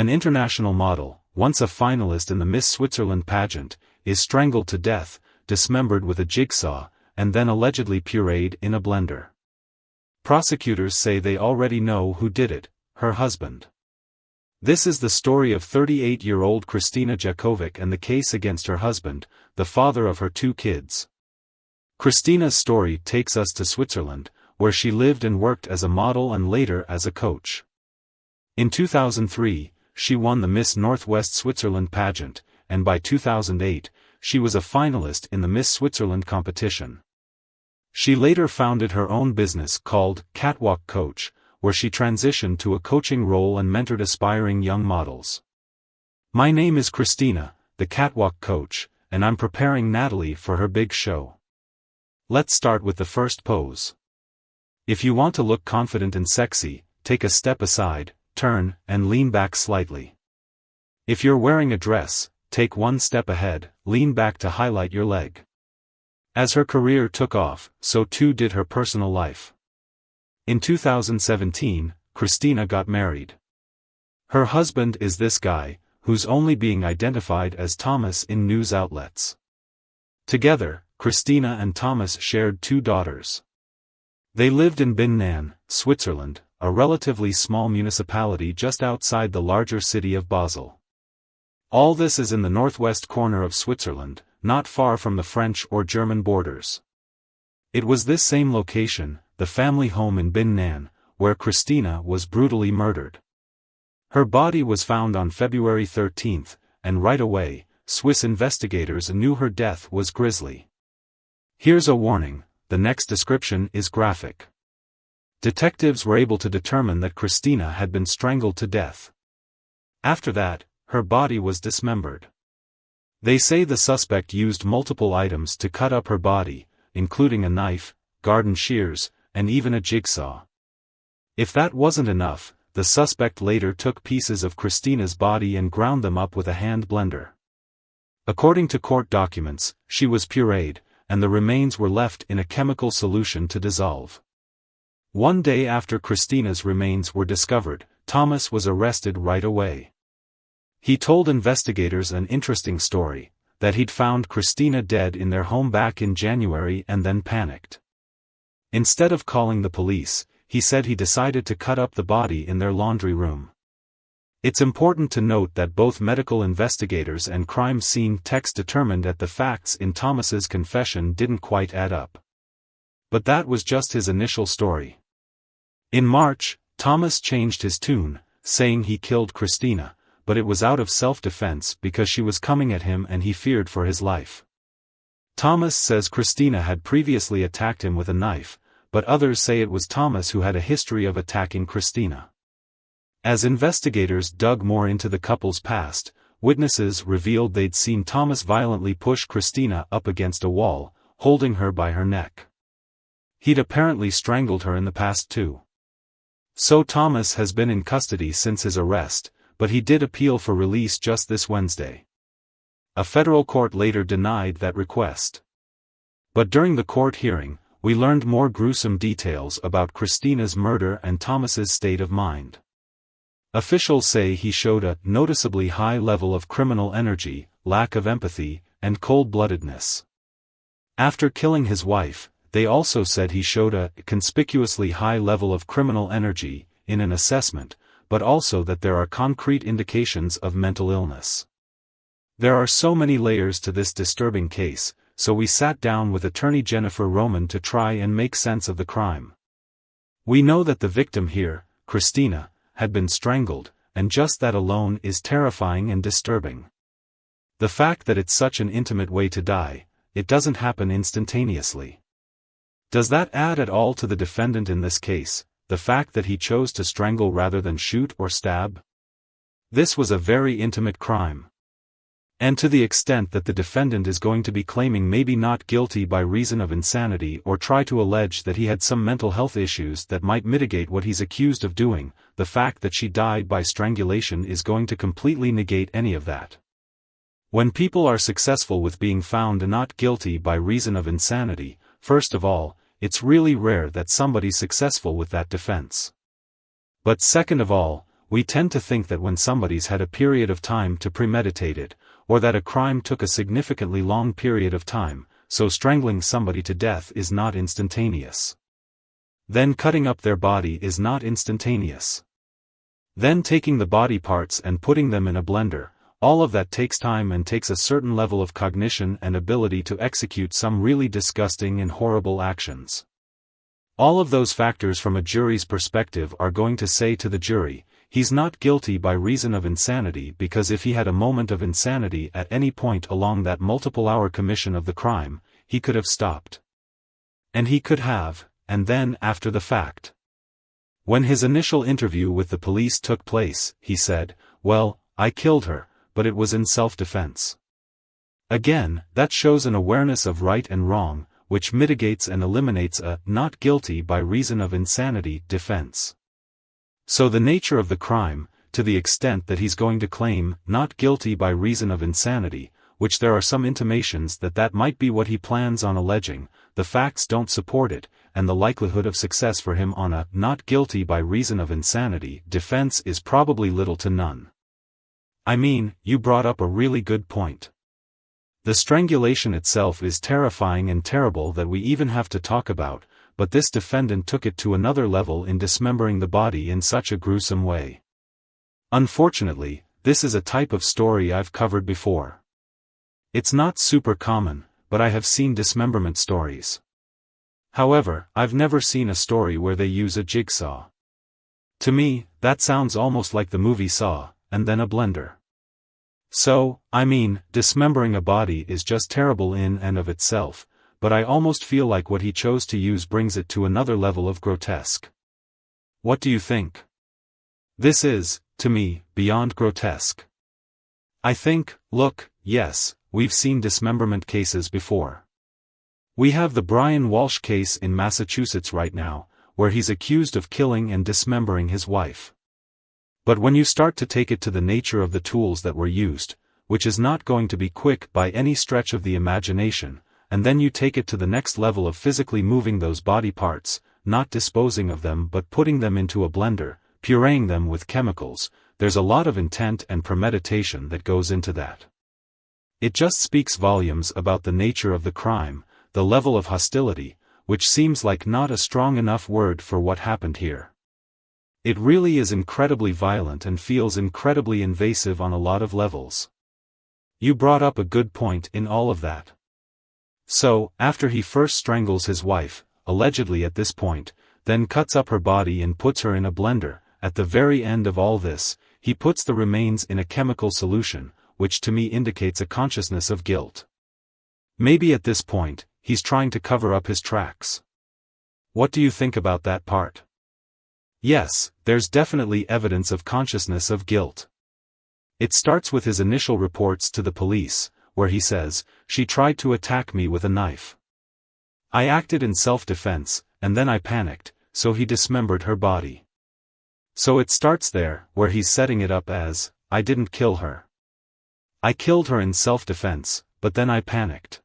An international model, once a finalist in the Miss Switzerland pageant, is strangled to death, dismembered with a jigsaw, and then allegedly pureed in a blender. Prosecutors say they already know who did it, her husband. This is the story of 38-year-old Kristina Joksimovic and the case against her husband, the father of her 2 kids. Kristina's story takes us to Switzerland, where she lived and worked as a model and later as a coach. In 2003, she won the Miss Northwest Switzerland pageant, and by 2008, she was a finalist in the Miss Switzerland competition. She later founded her own business called Catwalk Coach, where she transitioned to a coaching role and mentored aspiring young models. My name is Kristina, the Catwalk Coach, and I'm preparing Natalie for her big show. Let's start with the first pose. If you want to look confident and sexy, take a step aside, turn, and lean back slightly. If you're wearing a dress, take one step ahead, lean back to highlight your leg. As her career took off, so too did her personal life. In 2017, Kristina got married. Her husband is this guy, who's only being identified as Thomas in news outlets. Together, Kristina and Thomas shared 2 daughters. They lived in Binningen, Switzerland, a relatively small municipality just outside the larger city of Basel. All this is in the northwest corner of Switzerland, not far from the French or German borders. It was this same location, the family home in Binningen, where Kristina was brutally murdered. Her body was found on February 13, and right away, Swiss investigators knew her death was grisly. Here's a warning, the next description is graphic. Detectives were able to determine that Kristina had been strangled to death. After that, her body was dismembered. They say the suspect used multiple items to cut up her body, including a knife, garden shears, and even a jigsaw. If that wasn't enough, the suspect later took pieces of Kristina's body and ground them up with a hand blender. According to court documents, she was pureed, and the remains were left in a chemical solution to dissolve. One day after Kristina's remains were discovered, Thomas was arrested right away. He told investigators an interesting story, that he'd found Kristina dead in their home back in January and then panicked. Instead of calling the police, he said he decided to cut up the body in their laundry room. It's important to note that both medical investigators and crime scene techs determined that the facts in Thomas's confession didn't quite add up. But that was just his initial story. In March, Thomas changed his tune, saying he killed Kristina, but it was out of self-defense because she was coming at him and he feared for his life. Thomas says Kristina had previously attacked him with a knife, but others say it was Thomas who had a history of attacking Kristina. As investigators dug more into the couple's past, witnesses revealed they'd seen Thomas violently push Kristina up against a wall, holding her by her neck. He'd apparently strangled her in the past too. So Thomas has been in custody since his arrest, but he did appeal for release just this Wednesday. A federal court later denied that request. But during the court hearing, we learned more gruesome details about Kristina's murder and Thomas's state of mind. Officials say he showed a noticeably high level of criminal energy, lack of empathy, and cold-bloodedness. After killing his wife, they also said he showed a conspicuously high level of criminal energy, in an assessment, but also that there are concrete indications of mental illness. There are so many layers to this disturbing case, so we sat down with attorney Jennifer Roman to try and make sense of the crime. We know that the victim here, Kristina, had been strangled, and just that alone is terrifying and disturbing. The fact that it's such an intimate way to die, it doesn't happen instantaneously. Does that add at all to the defendant in this case, the fact that he chose to strangle rather than shoot or stab? This was a very intimate crime. And to the extent that the defendant is going to be claiming maybe not guilty by reason of insanity or try to allege that he had some mental health issues that might mitigate what he's accused of doing, the fact that she died by strangulation is going to completely negate any of that. When people are successful with being found not guilty by reason of insanity, first of all, it's really rare that somebody's successful with that defense. But second of all, we tend to think that when somebody's had a period of time to premeditate it, or that a crime took a significantly long period of time, so strangling somebody to death is not instantaneous. Then cutting up their body is not instantaneous. Then taking the body parts and putting them in a blender, all of that takes time and takes a certain level of cognition and ability to execute some really disgusting and horrible actions. All of those factors from a jury's perspective are going to say to the jury, he's not guilty by reason of insanity, because if he had a moment of insanity at any point along that multiple-hour commission of the crime, he could have stopped. And he could have, and then after the fact. When his initial interview with the police took place, he said, "Well, I killed her, but it was in self-defense." Again, that shows an awareness of right and wrong, which mitigates and eliminates a "not guilty by reason of insanity" defense. So the nature of the crime, to the extent that he's going to claim "not guilty by reason of insanity," which there are some intimations that that might be what he plans on alleging, the facts don't support it, and the likelihood of success for him on a "not guilty by reason of insanity" defense is probably little to none. I mean, you brought up a really good point. The strangulation itself is terrifying and terrible that we even have to talk about, but this defendant took it to another level in dismembering the body in such a gruesome way. Unfortunately, this is a type of story I've covered before. It's not super common, but I have seen dismemberment stories. However, I've never seen a story where they use a jigsaw. To me, that sounds almost like the movie Saw, and then a blender. So, I mean, dismembering a body is just terrible in and of itself, but I almost feel like what he chose to use brings it to another level of grotesque. What do you think? This is, to me, beyond grotesque. I think, look, yes, we've seen dismemberment cases before. We have the Brian Walsh case in Massachusetts right now, where he's accused of killing and dismembering his wife. But when you start to take it to the nature of the tools that were used, which is not going to be quick by any stretch of the imagination, and then you take it to the next level of physically moving those body parts, not disposing of them but putting them into a blender, pureeing them with chemicals, there's a lot of intent and premeditation that goes into that. It just speaks volumes about the nature of the crime, the level of hostility, which seems like not a strong enough word for what happened here. It really is incredibly violent and feels incredibly invasive on a lot of levels. You brought up a good point in all of that. So, after he first strangles his wife, allegedly at this point, then cuts up her body and puts her in a blender, at the very end of all this, he puts the remains in a chemical solution, which to me indicates a consciousness of guilt. Maybe at this point, he's trying to cover up his tracks. What do you think about that part? Yes, there's definitely evidence of consciousness of guilt. It starts with his initial reports to the police, where he says, "She tried to attack me with a knife. I acted in self-defense, and then I panicked," so he dismembered her body. So it starts there, where he's setting it up as, "I didn't kill her. I killed her in self-defense, but then I panicked."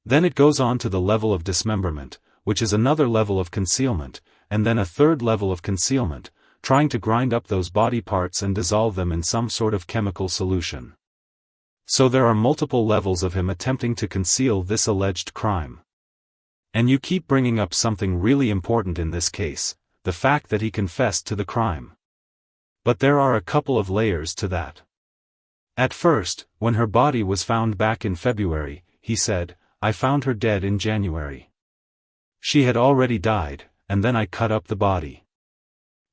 Then it goes on to the level of dismemberment, which is another level of concealment, and then a third level of concealment, trying to grind up those body parts and dissolve them in some sort of chemical solution. So there are multiple levels of him attempting to conceal this alleged crime. And you keep bringing up something really important in this case, the fact that he confessed to the crime. But there are a couple of layers to that. At first, when her body was found back in February, he said, "I found her dead in January. She had already died, and then I cut up the body."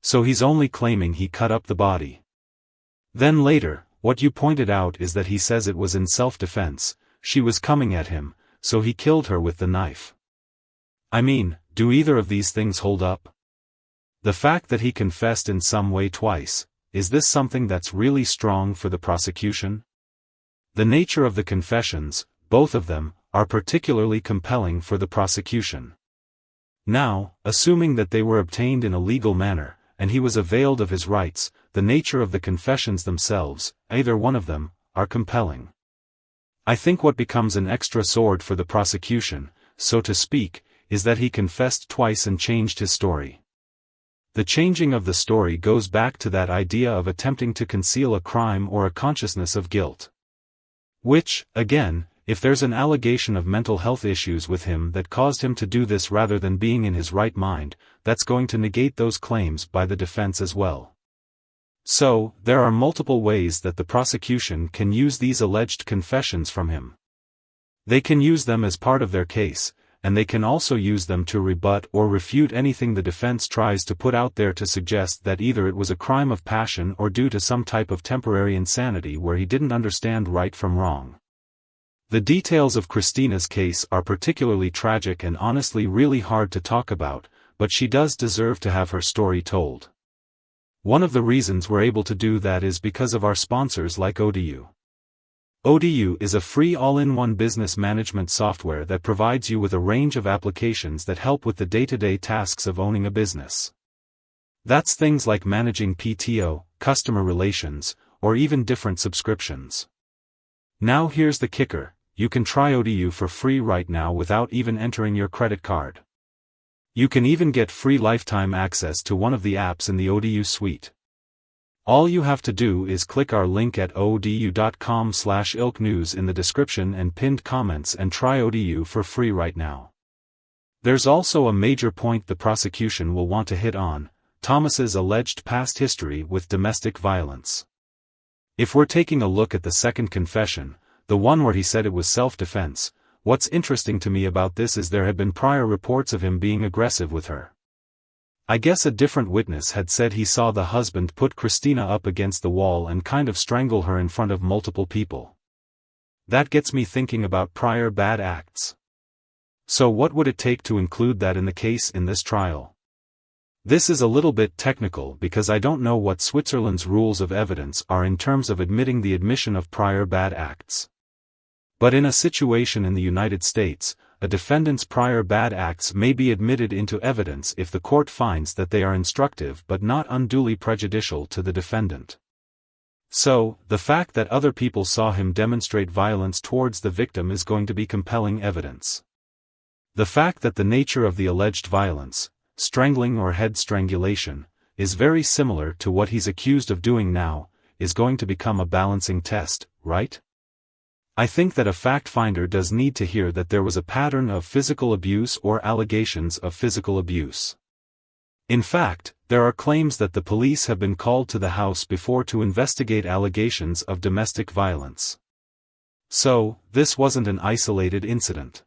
So he's only claiming he cut up the body. Then later, what you pointed out is that he says it was in self-defense, she was coming at him, so he killed her with the knife. I mean, do either of these things hold up? The fact that he confessed in some way twice, is this something that's really strong for the prosecution? The nature of the confessions, both of them, are particularly compelling for the prosecution. Now, assuming that they were obtained in a legal manner, and he was availed of his rights, the nature of the confessions themselves, either one of them, are compelling. I think what becomes an extra sword for the prosecution, so to speak, is that he confessed twice and changed his story. The changing of the story goes back to that idea of attempting to conceal a crime or a consciousness of guilt. Which, again, if there's an allegation of mental health issues with him that caused him to do this rather than being in his right mind, that's going to negate those claims by the defense as well. So, there are multiple ways that the prosecution can use these alleged confessions from him. They can use them as part of their case, and they can also use them to rebut or refute anything the defense tries to put out there to suggest that either it was a crime of passion or due to some type of temporary insanity where he didn't understand right from wrong. The details of Kristina's case are particularly tragic and honestly really hard to talk about, but she does deserve to have her story told. One of the reasons we're able to do that is because of our sponsors like Odoo. Odoo is a free all-in-one business management software that provides you with a range of applications that help with the day-to-day tasks of owning a business. That's things like managing PTO, customer relations, or even different subscriptions. Now here's the kicker. You can try Odoo for free right now without even entering your credit card. You can even get free lifetime access to one of the apps in the Odoo suite. All you have to do is click our link at odoo.com/ilknews in the description and pinned comments and try Odoo for free right now. There's also a major point the prosecution will want to hit on: Thomas's alleged past history with domestic violence. If we're taking a look at the second confession, the one where he said it was self-defense, what's interesting to me about this is there had been prior reports of him being aggressive with her. I guess a different witness had said he saw the husband put Kristina up against the wall and kind of strangle her in front of multiple people. That gets me thinking about prior bad acts. So what would it take to include that in the case in this trial? This is a little bit technical because I don't know what Switzerland's rules of evidence are in terms of admitting the admission of prior bad acts. But in a situation in the United States, a defendant's prior bad acts may be admitted into evidence if the court finds that they are instructive but not unduly prejudicial to the defendant. So, the fact that other people saw him demonstrate violence towards the victim is going to be compelling evidence. The fact that the nature of the alleged violence, strangling or head strangulation, is very similar to what he's accused of doing now, is going to become a balancing test, right? I think that a fact finder does need to hear that there was a pattern of physical abuse or allegations of physical abuse. In fact, there are claims that the police have been called to the house before to investigate allegations of domestic violence. So, this wasn't an isolated incident.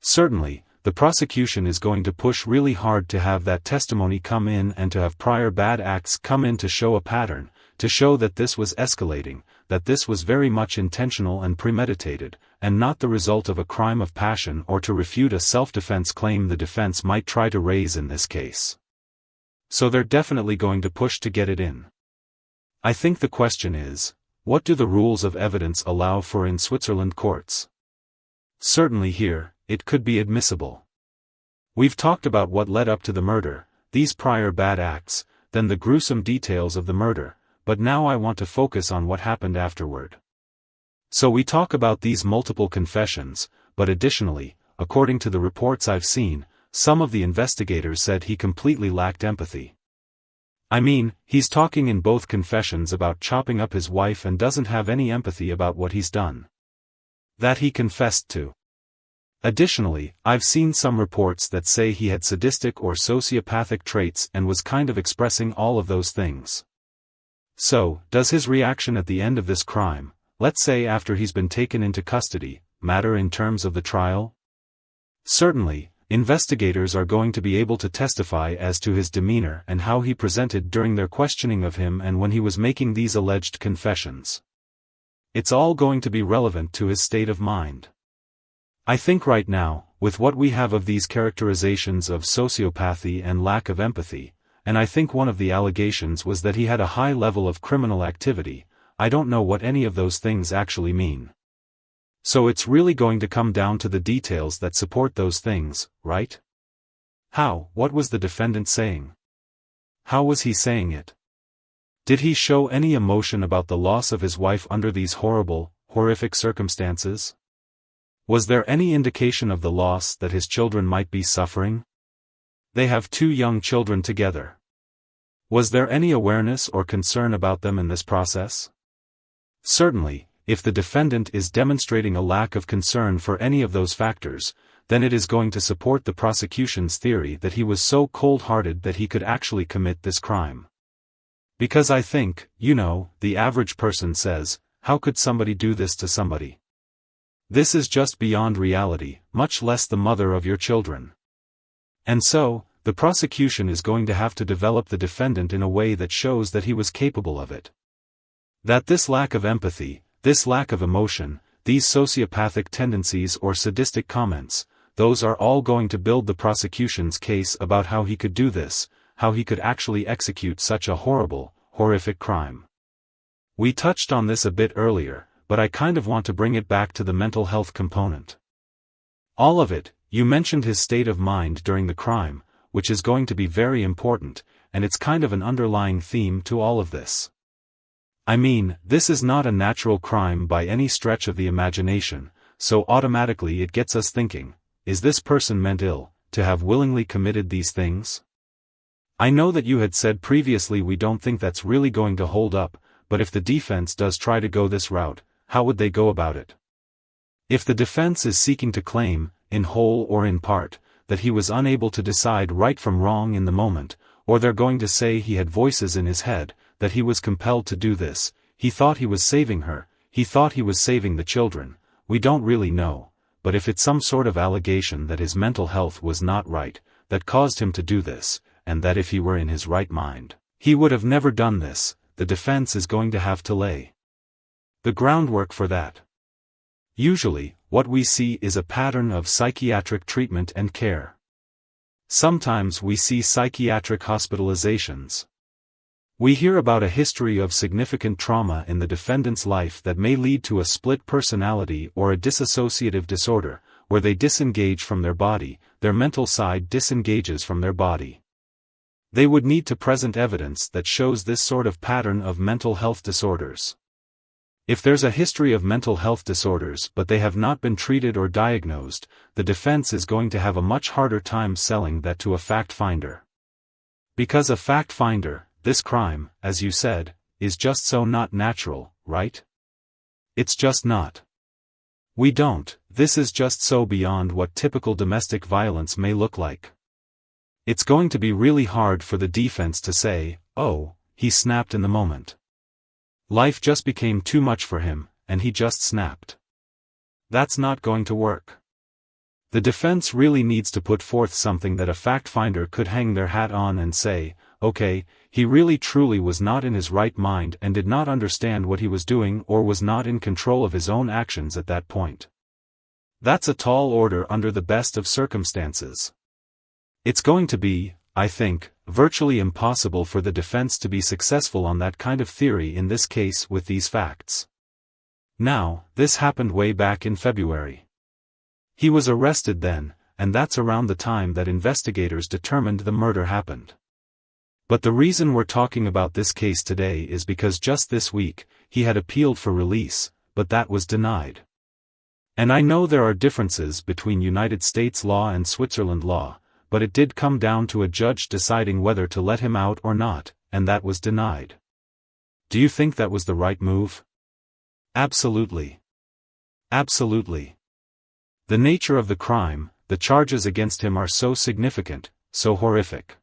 Certainly, the prosecution is going to push really hard to have that testimony come in and to have prior bad acts come in to show a pattern, to show that this was escalating, that this was very much intentional and premeditated, and not the result of a crime of passion, or to refute a self-defense claim the defense might try to raise in this case. So they're definitely going to push to get it in. I think the question is, what do the rules of evidence allow for in Switzerland courts? Certainly here, it could be admissible. We've talked about what led up to the murder, these prior bad acts, then the gruesome details of the murder, but now I want to focus on what happened afterward. So we talk about these multiple confessions, but additionally, according to the reports I've seen, some of the investigators said he completely lacked empathy. I mean, he's talking in both confessions about chopping up his wife and doesn't have any empathy about what he's done. That he confessed to. Additionally, I've seen some reports that say he had sadistic or sociopathic traits and was kind of expressing all of those things. So, does his reaction at the end of this crime, let's say after he's been taken into custody, matter in terms of the trial? Certainly, investigators are going to be able to testify as to his demeanor and how he presented during their questioning of him and when he was making these alleged confessions. It's all going to be relevant to his state of mind. I think right now, with what we have of these characterizations of sociopathy and lack of empathy, and I think one of the allegations was that he had a high level of criminal activity, I don't know what any of those things actually mean. So it's really going to come down to the details that support those things, right? What was the defendant saying? How was he saying it? Did he show any emotion about the loss of his wife under these horrific circumstances? Was there any indication of the loss that his children might be suffering? They have 2 young children together. Was there any awareness or concern about them in this process? Certainly, if the defendant is demonstrating a lack of concern for any of those factors, then it is going to support the prosecution's theory that he was so cold-hearted that he could actually commit this crime. Because I think, the average person says, how could somebody do this to somebody? This is just beyond reality, much less the mother of your children. And so, the prosecution is going to have to develop the defendant in a way that shows that he was capable of it. That this lack of empathy, this lack of emotion, these sociopathic tendencies or sadistic comments, those are all going to build the prosecution's case about how he could do this, how he could actually execute such a horrible, horrific crime. We touched on this a bit earlier, but I kind of want to bring it back to the mental health component. All of it, you mentioned his state of mind during the crime, which is going to be very important, and it's kind of an underlying theme to all of this. I mean, this is not a natural crime by any stretch of the imagination, so automatically it gets us thinking, is this person meant ill, to have willingly committed these things? I know that you had said previously we don't think that's really going to hold up, but if the defense does try to go this route, how would they go about it? If the defense is seeking to claim, in whole or in part, that he was unable to decide right from wrong in the moment, or they're going to say he had voices in his head, that he was compelled to do this, he thought he was saving her, he thought he was saving the children, we don't really know, but if it's some sort of allegation that his mental health was not right, that caused him to do this, and that if he were in his right mind, he would have never done this, the defense is going to have to lay the groundwork for that. Usually, what we see is a pattern of psychiatric treatment and care. Sometimes we see psychiatric hospitalizations. We hear about a history of significant trauma in the defendant's life that may lead to a split personality or a dissociative disorder, where they disengage from their body, their mental side disengages from their body. They would need to present evidence that shows this sort of pattern of mental health disorders. If there's a history of mental health disorders but they have not been treated or diagnosed, the defense is going to have a much harder time selling that to a fact finder. Because a fact finder, this crime, as you said, is just so not natural, right? It's just not. This is just so beyond what typical domestic violence may look like. It's going to be really hard for the defense to say, oh, he snapped in the moment. Life just became too much for him, and he just snapped. That's not going to work. The defense really needs to put forth something that a fact finder could hang their hat on and say, okay, he really truly was not in his right mind and did not understand what he was doing or was not in control of his own actions at that point. That's a tall order under the best of circumstances. It's going to be, I think, virtually impossible for the defense to be successful on that kind of theory in this case with these facts. Now, this happened way back in February. He was arrested then, and that's around the time that investigators determined the murder happened. But the reason we're talking about this case today is because just this week, he had appealed for release, but that was denied. And I know there are differences between United States law and Switzerland law, but it did come down to a judge deciding whether to let him out or not, and that was denied. Do you think that was the right move? Absolutely. Absolutely. The nature of the crime, the charges against him are so significant, so horrific.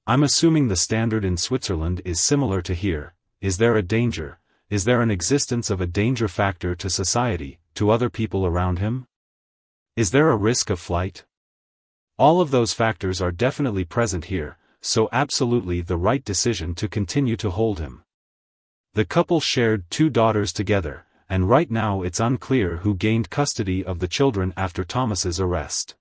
I'm assuming the standard in Switzerland is similar to here. Is there a danger? Is there an existence of a danger factor to society, to other people around him? Is there a risk of flight? All of those factors are definitely present here, so absolutely the right decision to continue to hold him. The couple shared 2 daughters together, and right now it's unclear who gained custody of the children after Thomas's arrest.